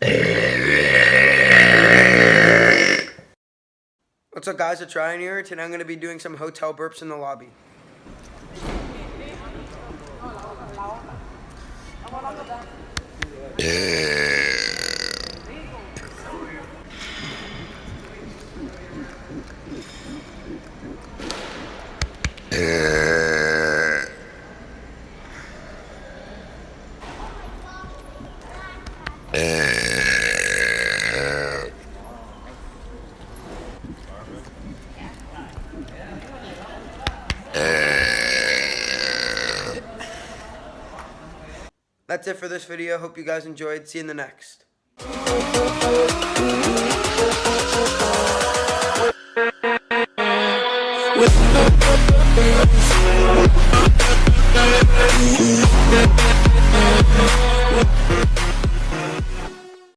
What's up, guys? It's Ryan here. Today I'm going to be doing some hotel burps in the lobby. That's it for this video. Hope you guys enjoyed. See you in the next. With